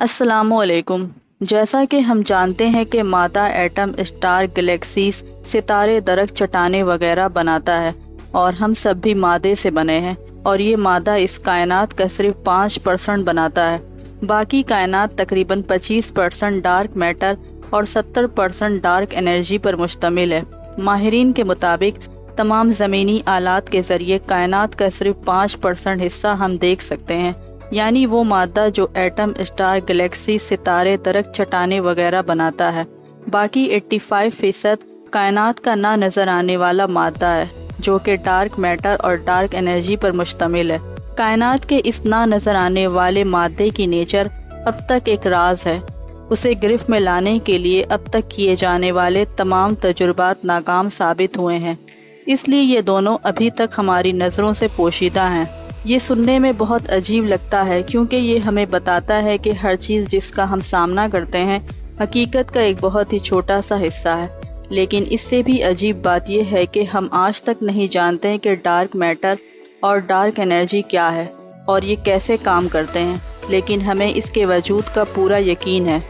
अस्सलामु अलैकुम। जैसा कि हम जानते हैं कि मादा एटम, स्टार, गैलेक्सीज, सितारे, दरख्त, चट्टानें वगैरह बनाता है और हम सब भी मादे से बने हैं और ये मादा इस कायनात का सिर्फ 5% बनाता है। बाकी कायनात तकरीबन 25% डार्क मैटर और 70% डार्क एनर्जी पर मुश्तमिल है। माहिरीन के मुताबिक तमाम ज़मीनी आलात के ज़रिए कायनात का सिर्फ 5% हिस्सा हम देख सकते हैं, यानी वो मादा जो एटम, स्टार, गैलेक्सी, सितारे, दरख्त, चट्टानें वगैरह बनाता है। बाकी 85% कायनात का ना नज़र आने वाला मादा है जो कि डार्क मैटर और डार्क एनर्जी पर मुश्तमिल है। कायनात के इस ना नज़र आने वाले मादे की नेचर अब तक एक राज है। उसे गिरफ्त में लाने के लिए अब तक किए जाने वाले तमाम तजुर्बात नाकाम साबित हुए हैं, इसलिए ये दोनों अभी तक हमारी नज़रों से पोशीदा हैं। ये सुनने में बहुत अजीब लगता है क्योंकि ये हमें बताता है कि हर चीज़ जिसका हम सामना करते हैं हकीकत का एक बहुत ही छोटा सा हिस्सा है। लेकिन इससे भी अजीब बात यह है कि हम आज तक नहीं जानते कि डार्क मैटर और डार्क एनर्जी क्या है और ये कैसे काम करते हैं, लेकिन हमें इसके वजूद का पूरा यकीन है।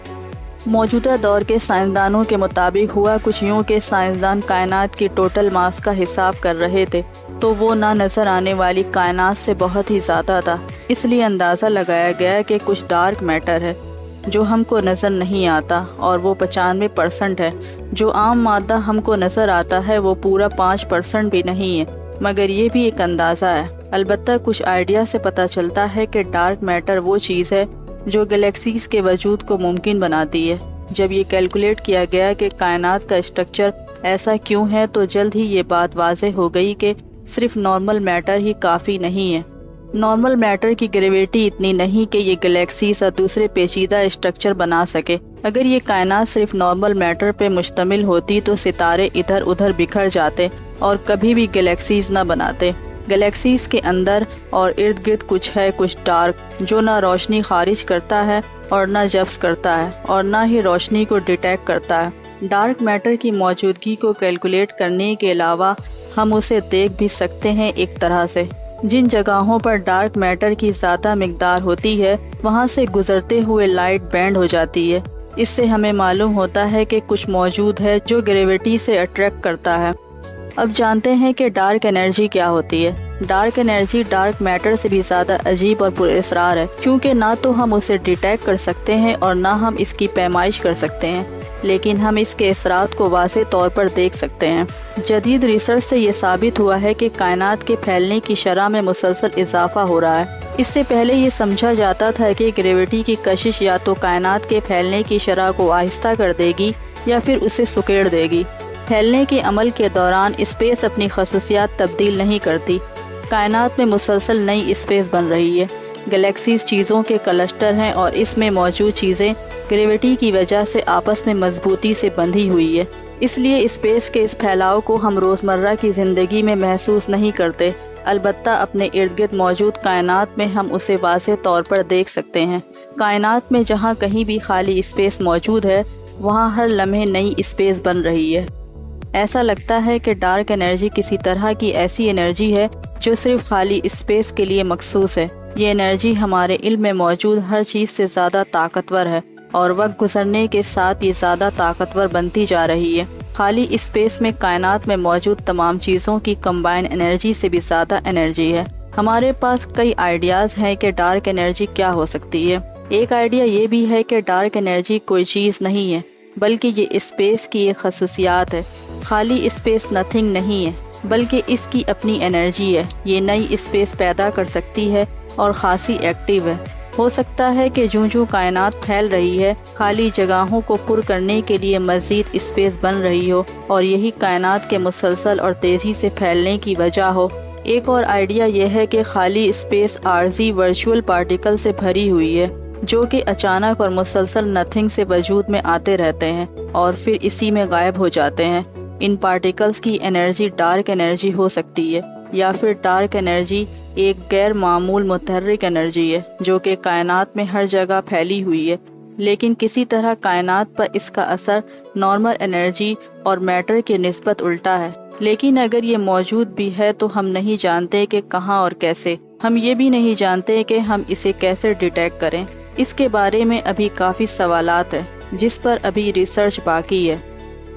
मौजूदा दौर के साइंसदानों के मुताबिक हुआ कुछ यूँ कि साइंसदान कायनात की टोटल मास का हिसाब कर रहे थे तो वो ना नज़र आने वाली कायनात से बहुत ही ज़्यादा था। इसलिए अंदाज़ा लगाया गया कि कुछ डार्क मैटर है जो हमको नज़र नहीं आता और वो 95% है। जो आम मादा हमको नज़र आता है वो पूरा 5% भी नहीं है, मगर ये भी एक अंदाज़ा है। अलबत्ता कुछ आइडिया से पता चलता है कि डार्क मैटर वो चीज़ है जो गैलेक्सीज़ के वजूद को मुमकिन बनाती है। जब ये कैलकुलेट किया गया कि कायनात का स्ट्रक्चर ऐसा क्यों है तो जल्द ही ये बात वाज़ेह हो गई कि सिर्फ नॉर्मल मैटर ही काफ़ी नहीं है। नॉर्मल मैटर की ग्रेविटी इतनी नहीं कि ये गैलेक्सीज़ और दूसरे पेचीदा स्ट्रक्चर बना सके। अगर ये कायनात सिर्फ नॉर्मल मैटर पे मुश्तमिल होती तो सितारे इधर उधर बिखर जाते और कभी भी गैलेक्सीज़ न बनाते। गैलेक्सीज़ के अंदर और इर्द गिर्द कुछ है, कुछ डार्क, जो ना रोशनी खारिज करता है और ना जब्स करता है और ना ही रोशनी को डिटेक्ट करता है। डार्क मैटर की मौजूदगी को कैलकुलेट करने के अलावा हम उसे देख भी सकते हैं एक तरह से। जिन जगहों पर डार्क मैटर की ज़्यादा मिकदार होती है वहाँ से गुजरते हुए लाइट बैंड हो जाती है। इससे हमें मालूम होता है कि कुछ मौजूद है जो ग्रेविटी से अट्रैक्ट करता है। अब जानते हैं कि डार्क एनर्जी क्या होती है। डार्क एनर्जी डार्क मैटर से भी ज़्यादा अजीब और पुरअसरार है क्योंकि ना तो हम उसे डिटेक्ट कर सकते हैं और ना हम इसकी पैमाइश कर सकते हैं, लेकिन हम इसके असरात को वाज़ेह तौर पर देख सकते हैं। जदीद रिसर्च से ये साबित हुआ है कि कायनात के फैलने की शरह में मुसलसल इजाफा हो रहा है। इससे पहले ये समझा जाता था कि ग्रेविटी की कशिश या तो कायनात के फैलने की शरह को आहिस्ता कर देगी या फिर उसे सुकेड़ देगी। फैलने के अमल के दौरान स्पेस अपनी खसूसियात तब्दील नहीं करती। कायनात में मुसलसल नई स्पेस बन रही है। गैलेक्सीज चीज़ों के क्लस्टर हैं और इसमें मौजूद चीज़ें ग्रेविटी की वजह से आपस में मजबूती से बंधी हुई है। इसलिए स्पेस के इस फैलाव को हम रोज़मर्रा की ज़िंदगी में महसूस नहीं करते, अलबत्ता अपने इर्द गिर्द मौजूद कायनात में हम उसे वाज़ेह तौर पर देख सकते हैं। कायनात में जहाँ कहीं भी खाली स्पेस मौजूद है वहाँ हर लम्हे नई स्पेस बन रही है। ऐसा लगता है कि डार्क एनर्जी किसी तरह की ऐसी एनर्जी है जो सिर्फ खाली स्पेस के लिए मखसूस है। ये एनर्जी हमारे इल्म में मौजूद हर चीज़ से ज़्यादा ताकतवर है और वक्त गुजरने के साथ ये ज़्यादा ताकतवर बनती जा रही है। खाली स्पेस में कायनात में मौजूद तमाम चीज़ों की कंबाइन एनर्जी से भी ज़्यादा एनर्जी है। हमारे पास कई आइडियाज़ हैं कि डार्क एनर्जी क्या हो सकती है। एक आइडिया ये भी है कि डार्क एनर्जी कोई चीज़ नहीं है बल्कि ये स्पेस की एक खसूसियात है। खाली स्पेस नथिंग नहीं है बल्कि इसकी अपनी एनर्जी है। ये नई स्पेस पैदा कर सकती है और खासी एक्टिव है। हो सकता है कि जूं कायनात फैल रही है खाली जगहों को पुर करने के लिए मज़ीद स्पेस बन रही हो और यही कायनात के मुसलसल और तेज़ी से फैलने की वजह हो। एक और आइडिया यह है कि खाली स्पेस आर्जी वर्चुअल पार्टिकल से भरी हुई है जो कि अचानक और मुसलसल नथिंग से वजूद में आते रहते हैं और फिर इसी में गायब हो जाते हैं। इन पार्टिकल्स की एनर्जी डार्क एनर्जी हो सकती है या फिर डार्क एनर्जी एक गैर मामूल मुतहर्रिक एनर्जी है जो कि कायनात में हर जगह फैली हुई है, लेकिन किसी तरह कायनात पर इसका असर नॉर्मल एनर्जी और मैटर की निस्बत उल्टा है। लेकिन अगर ये मौजूद भी है तो हम नहीं जानते कि कहाँ और कैसे। हम ये भी नहीं जानते कि हम इसे कैसे डिटेक्ट करें। اس کے بارے میں ابھی کافی سوالات ہیں جس پر ابھی ریسرچ باقی ہے۔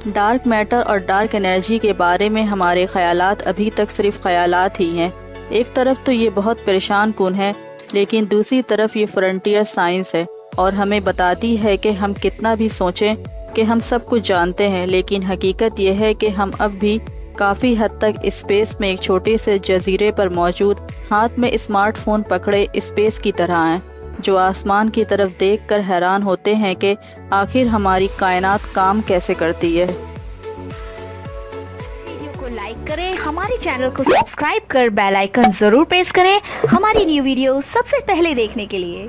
ڈارک میٹر اور ڈارک انرجی کے بارے میں ہمارے خیالات ابھی تک صرف خیالات ہی ہیں۔ ایک طرف تو یہ بہت پریشان کن ہے، لیکن دوسری طرف یہ فرنٹیئر سائنس ہے اور ہمیں بتاتی ہے کہ ہم کتنا بھی سوچیں کہ ہم سب کچھ جانتے ہیں، لیکن حقیقت یہ ہے کہ ہم اب بھی کافی حد تک اسپیس میں ایک چھوٹے سے جزیرے پر موجود ہاتھ میں اسمارٹ فون پکڑے اسپیس کی طرح ہیں، جو آسمان کی طرف دیکھ کر حیران ہوتے ہیں کہ آخر ہماری کائنات کام کیسے کرتی ہے۔ ویڈیو کو لائک کریں، ہمارے چینل کو سبسکرائب کر بیل آئیکن ضرور پریس کریں ہماری نیو ویڈیو سب سے پہلے دیکھنے کے لیے۔